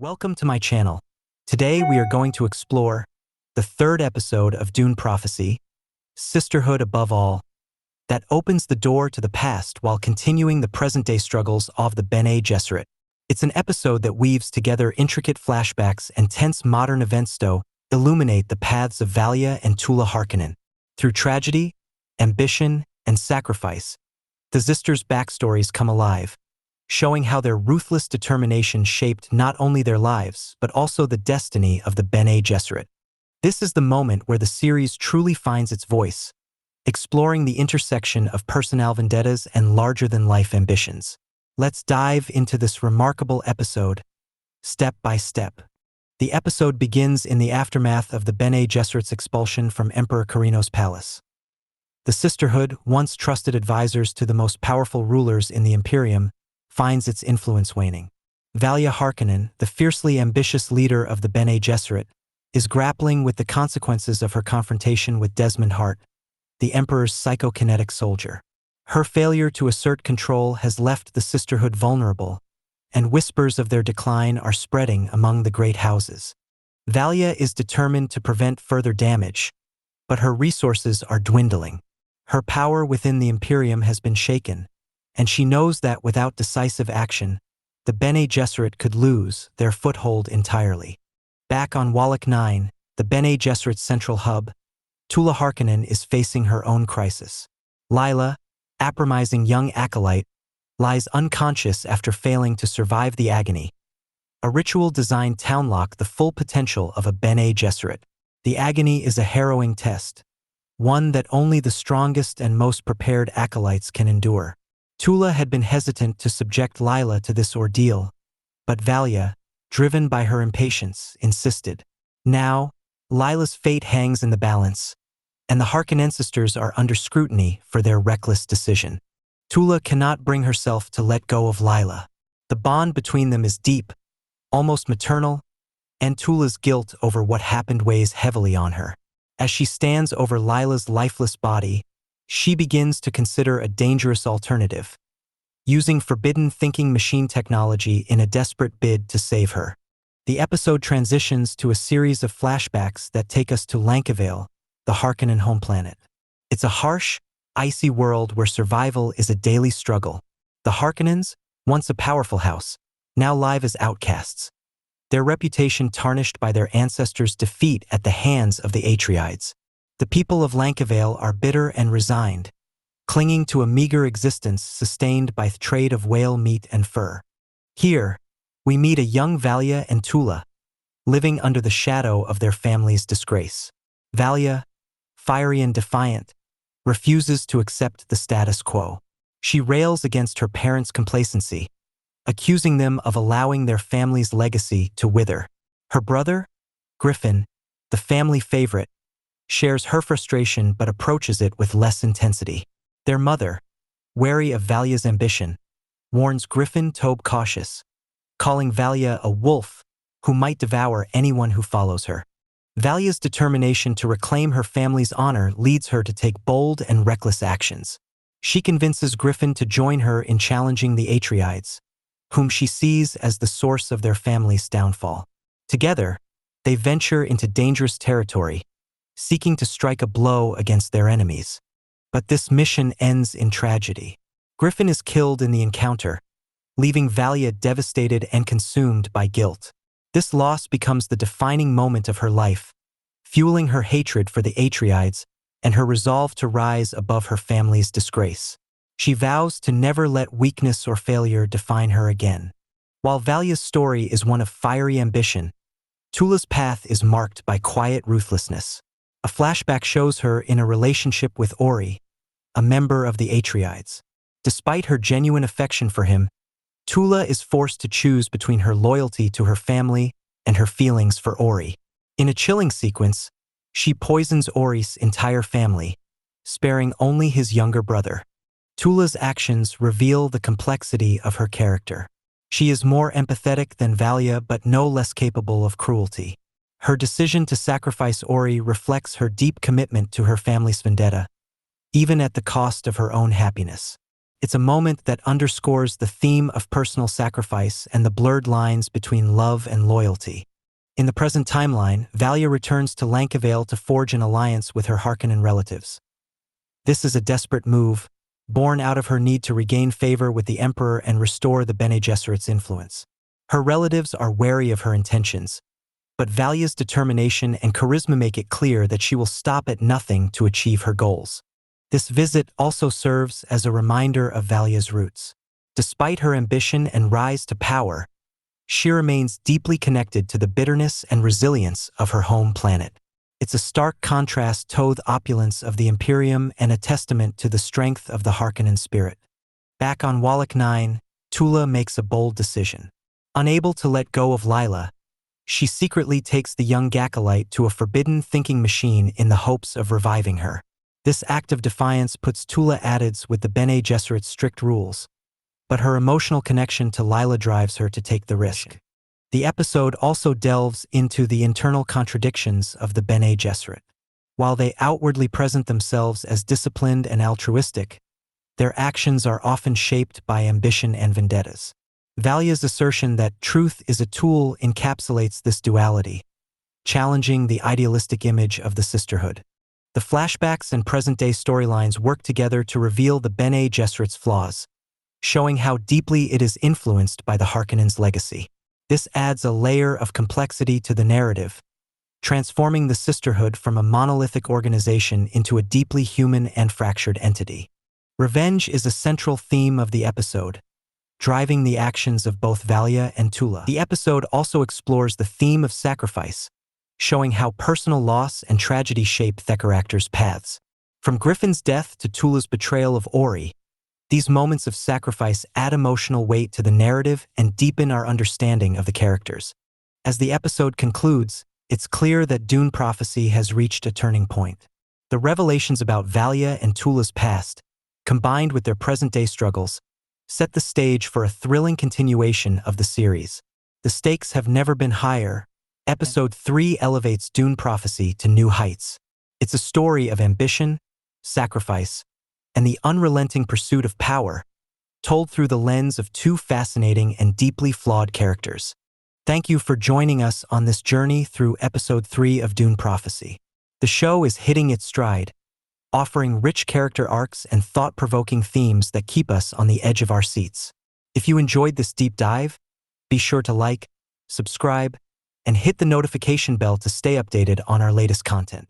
Welcome to my channel. Today we are going to explore the third episode of Dune Prophecy, Sisterhood Above All, that opens the door to the past while continuing the present-day struggles of the Bene Gesserit. It's an episode that weaves together intricate flashbacks and tense modern events to illuminate the paths of Valya and Tula Harkonnen. Through tragedy, ambition, and sacrifice, the sisters' backstories come alive, showing how their ruthless determination shaped not only their lives, but also the destiny of the Bene Gesserit. This is the moment where the series truly finds its voice, exploring the intersection of personal vendettas and larger-than-life ambitions. Let's dive into this remarkable episode, step by step. The episode begins in the aftermath of the Bene Gesserit's expulsion from Emperor Carino's palace. The Sisterhood, once trusted advisors to the most powerful rulers in the Imperium, finds its influence waning. Valya Harkonnen, the fiercely ambitious leader of the Bene Gesserit, is grappling with the consequences of her confrontation with Desmond Hart, the Emperor's psychokinetic soldier. Her failure to assert control has left the Sisterhood vulnerable, and whispers of their decline are spreading among the great houses. Valya is determined to prevent further damage, but her resources are dwindling. Her power within the Imperium has been shaken, and she knows that without decisive action, the Bene Gesserit could lose their foothold entirely. Back on Wallach 9, the Bene Gesserit's central hub, Tula Harkonnen is facing her own crisis. Lila, a promising young acolyte, lies unconscious after failing to survive the agony. A ritual designed to unlock the full potential of a Bene Gesserit. The agony is a harrowing test, one that only the strongest and most prepared acolytes can endure. Tula had been hesitant to subject Lila to this ordeal, but Valya, driven by her impatience, insisted. Now, Lila's fate hangs in the balance, and the Harkonnen sisters are under scrutiny for their reckless decision. Tula cannot bring herself to let go of Lila. The bond between them is deep, almost maternal, and Tula's guilt over what happened weighs heavily on her. As she stands over Lila's lifeless body, she begins to consider a dangerous alternative, using forbidden thinking machine technology in a desperate bid to save her. The episode transitions to a series of flashbacks that take us to Lankiveil, the Harkonnen home planet. It's a harsh, icy world where survival is a daily struggle. The Harkonnens, once a powerful house, now live as outcasts, their reputation tarnished by their ancestors' defeat at the hands of the Atreides. The people of Lankiveil are bitter and resigned, clinging to a meager existence sustained by the trade of whale meat and fur. Here, we meet a young Valya and Tula, living under the shadow of their family's disgrace. Valya, fiery and defiant, refuses to accept the status quo. She rails against her parents' complacency, accusing them of allowing their family's legacy to wither. Her brother, Griffin, the family favorite, shares her frustration but approaches it with less intensity. Their mother, wary of Valya's ambition, warns Griffin to be cautious, calling Valya a wolf who might devour anyone who follows her. Valya's determination to reclaim her family's honor leads her to take bold and reckless actions. She convinces Griffin to join her in challenging the Atreides, whom she sees as the source of their family's downfall. Together, they venture into dangerous territory, seeking to strike a blow against their enemies. But this mission ends in tragedy. Griffin is killed in the encounter, leaving Valya devastated and consumed by guilt. This loss becomes the defining moment of her life, fueling her hatred for the Atreides and her resolve to rise above her family's disgrace. She vows to never let weakness or failure define her again. While Valya's story is one of fiery ambition, Tula's path is marked by quiet ruthlessness. A flashback shows her in a relationship with Ori, a member of the Atreides. Despite her genuine affection for him, Tula is forced to choose between her loyalty to her family and her feelings for Ori. In a chilling sequence, she poisons Ori's entire family, sparing only his younger brother. Tula's actions reveal the complexity of her character. She is more empathetic than Valya but no less capable of cruelty. Her decision to sacrifice Ori reflects her deep commitment to her family's vendetta, even at the cost of her own happiness. It's a moment that underscores the theme of personal sacrifice and the blurred lines between love and loyalty. In the present timeline, Valya returns to Lankiveil to forge an alliance with her Harkonnen relatives. This is a desperate move, born out of her need to regain favor with the Emperor and restore the Bene Gesserit's influence. Her relatives are wary of her intentions, but Valya's determination and charisma make it clear that she will stop at nothing to achieve her goals. This visit also serves as a reminder of Valya's roots. Despite her ambition and rise to power, she remains deeply connected to the bitterness and resilience of her home planet. It's a stark contrast to the opulence of the Imperium and a testament to the strength of the Harkonnen spirit. Back on Wallach 9, Tula makes a bold decision. Unable to let go of Lila, she secretly takes the young Gacolite to a forbidden thinking machine in the hopes of reviving her. This act of defiance puts Tula at odds with the Bene Gesserit's strict rules, but her emotional connection to Lila drives her to take the risk. The episode also delves into the internal contradictions of the Bene Gesserit. While they outwardly present themselves as disciplined and altruistic, their actions are often shaped by ambition and vendettas. Valya's assertion that truth is a tool encapsulates this duality, challenging the idealistic image of the Sisterhood. The flashbacks and present-day storylines work together to reveal the Bene Gesserit's flaws, showing how deeply it is influenced by the Harkonnens' legacy. This adds a layer of complexity to the narrative, transforming the Sisterhood from a monolithic organization into a deeply human and fractured entity. Revenge is a central theme of the episode, driving the actions of both Valya and Tula. The episode also explores the theme of sacrifice, showing how personal loss and tragedy shape the characters' paths. From Griffin's death to Tula's betrayal of Ori, these moments of sacrifice add emotional weight to the narrative and deepen our understanding of the characters. As the episode concludes, it's clear that Dune Prophecy has reached a turning point. The revelations about Valya and Tula's past, combined with their present-day struggles, set the stage for a thrilling continuation of the series. The stakes have never been higher. Episode 3 elevates Dune Prophecy to new heights. It's a story of ambition, sacrifice, and the unrelenting pursuit of power, told through the lens of two fascinating and deeply flawed characters. Thank you for joining us on this journey through Episode 3 of Dune Prophecy. The show is hitting its stride, offering rich character arcs and thought-provoking themes that keep us on the edge of our seats. If you enjoyed this deep dive, be sure to like, subscribe, and hit the notification bell to stay updated on our latest content.